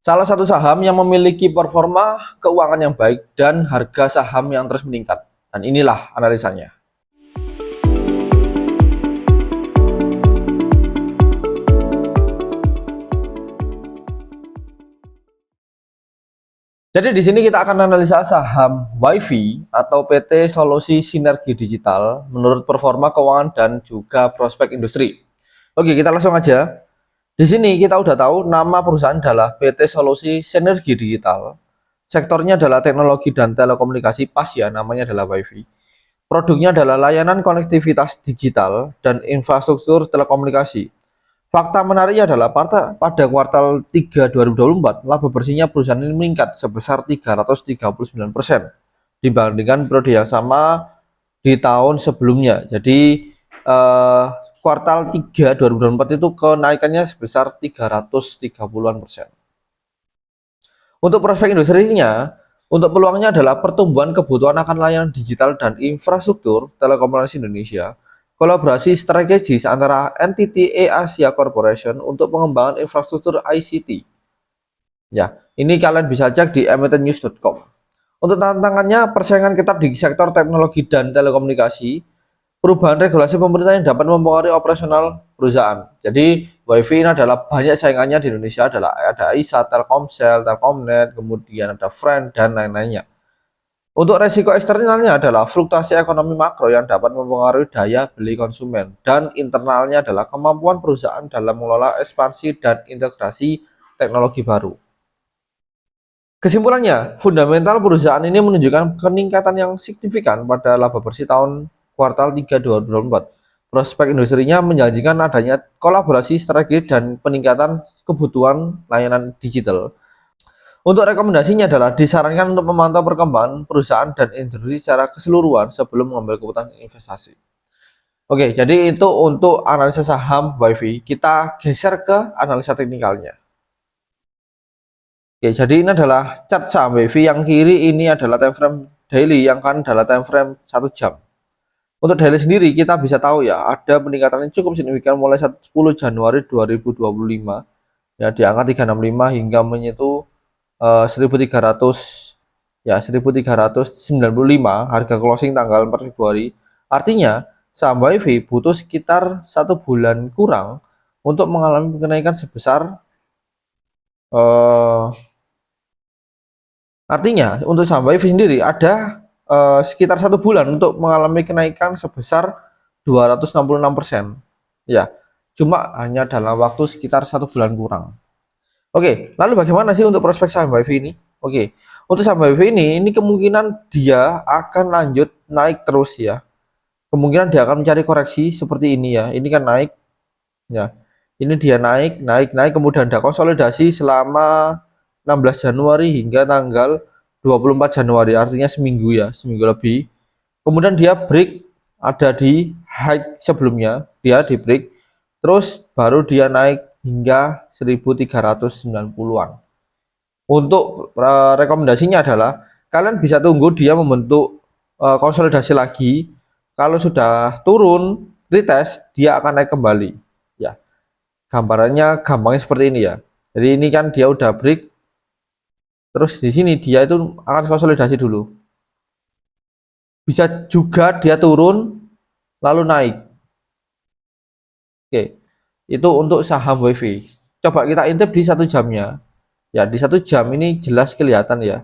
Salah satu saham yang memiliki performa keuangan yang baik dan harga saham yang terus meningkat. Dan inilah analisanya. Jadi di sini kita akan analisa saham WiFi atau PT Solusi Sinergi Digital menurut performa keuangan dan juga prospek industri. Oke, kita langsung aja. Di sini kita udah tahu nama perusahaan adalah PT Solusi Sinergi Digital. Sektornya adalah teknologi dan telekomunikasi, pas ya, namanya adalah WiFi. Produknya adalah layanan konektivitas digital dan infrastruktur telekomunikasi. Fakta menariknya adalah pada kuartal 3 2024, laba bersihnya perusahaan ini meningkat sebesar 339% dibandingkan periode yang sama di tahun sebelumnya. Jadi kuartal 3 2024 itu kenaikannya sebesar 330-an%. Untuk prospek industrinya, untuk peluangnya adalah pertumbuhan kebutuhan akan layanan digital dan infrastruktur telekomunikasi Indonesia, kolaborasi strategis antara NTT Asia Corporation untuk pengembangan infrastruktur ICT. Ya, ini kalian bisa cek di emittennews.com. Untuk tantangannya, persaingan ketat di sektor teknologi dan telekomunikasi, perubahan regulasi pemerintah yang dapat mempengaruhi operasional perusahaan. Jadi WiFi ini adalah banyak saingannya di Indonesia, adalah ada ISA, Telkomsel, Telkomnet, kemudian ada Friend dan lain-lainnya. Untuk resiko eksternalnya adalah fluktuasi ekonomi makro yang dapat mempengaruhi daya beli konsumen, dan internalnya adalah kemampuan perusahaan dalam mengelola ekspansi dan integrasi teknologi baru. Kesimpulannya, fundamental perusahaan ini menunjukkan peningkatan yang signifikan pada laba bersih tahun kuartal 3 2024. Prospek industrinya menjanjikan adanya kolaborasi strategi dan peningkatan kebutuhan layanan digital. Untuk rekomendasinya adalah disarankan untuk memantau perkembangan perusahaan dan industri secara keseluruhan sebelum mengambil keputusan investasi. Oke, jadi itu untuk analisa saham WiFi. Kita geser ke analisa teknikalnya. Oke, jadi ini adalah chart saham WiFi. Yang kiri ini adalah time frame daily, yang kanan adalah time frame 1 jam. Untuk daily sendiri kita bisa tahu ya, ada peningkatan yang cukup signifikan mulai 10 Januari 2025 ya, di angka 365 hingga menyentuh 1300 ya, 1395 harga closing tanggal 4 Februari. Artinya saham WiFi butuh sekitar 1 bulan kurang untuk mengalami kenaikan sebesar artinya untuk saham WiFi sendiri ada sekitar 1 bulan untuk mengalami kenaikan sebesar 266%. Ya, cuma hanya dalam waktu sekitar 1 bulan kurang. Oke, lalu bagaimana sih untuk prospek saham WiFi ini? Oke, untuk saham WiFi ini kemungkinan dia akan lanjut naik terus ya. Kemungkinan dia akan mencari koreksi seperti ini ya. Ini kan naik ya. Ini dia naik, naik, naik, kemudian ada konsolidasi selama 16 Januari hingga tanggal 24 Januari, artinya seminggu ya, seminggu lebih. Kemudian dia break, ada di high sebelumnya, dia di break, terus baru dia naik hingga 1390-an. Untuk rekomendasinya adalah kalian bisa tunggu dia membentuk konsolidasi lagi. Kalau sudah turun retest, dia akan naik kembali ya. Gambarannya gampangnya seperti ini ya. Jadi ini kan dia udah break, terus di sini dia itu akan konsolidasi dulu. Bisa juga dia turun lalu naik. Oke, itu untuk saham WiFi. Coba kita intip di 1 jamnya. Ya, di 1 jam ini jelas kelihatan ya.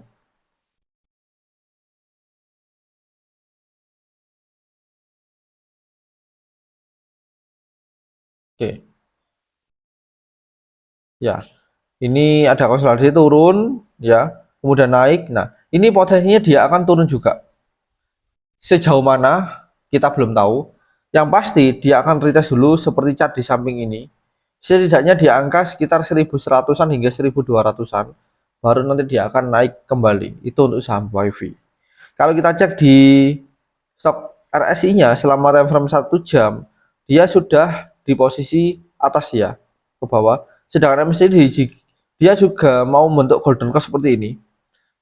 Oke, ya. Ini ada konsolidasi turun ya, kemudian naik. Nah, ini potensinya dia akan turun juga. Sejauh mana kita belum tahu. Yang pasti dia akan retest dulu seperti cat di samping ini. Setidaknya di angka sekitar 1100-an hingga 1200-an. Baru nanti dia akan naik kembali. Itu untuk saham WiFi. Kalau kita cek di stok RSI-nya selama time frame 1 jam, dia sudah di posisi atas ya, ke bawah. Sedangkan MACD dia juga mau membentuk golden cross seperti ini.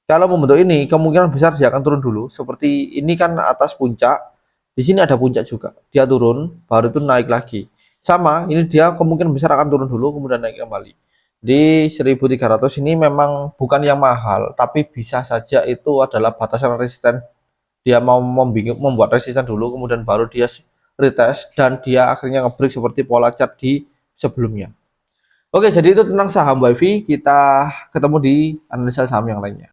Kalau membentuk ini, kemungkinan besar dia akan turun dulu. Seperti ini kan atas puncak, di sini ada puncak juga. Dia turun, baru itu naik lagi. Sama, ini dia kemungkinan besar akan turun dulu, kemudian naik kembali. Di 1300 ini memang bukan yang mahal, tapi bisa saja itu adalah batasan resisten. Dia mau membuat resisten dulu, kemudian baru dia retest dan dia akhirnya ngebreak seperti pola chart di sebelumnya. Oke, jadi itu tentang saham WiFi. Kita ketemu di analisa saham yang lainnya.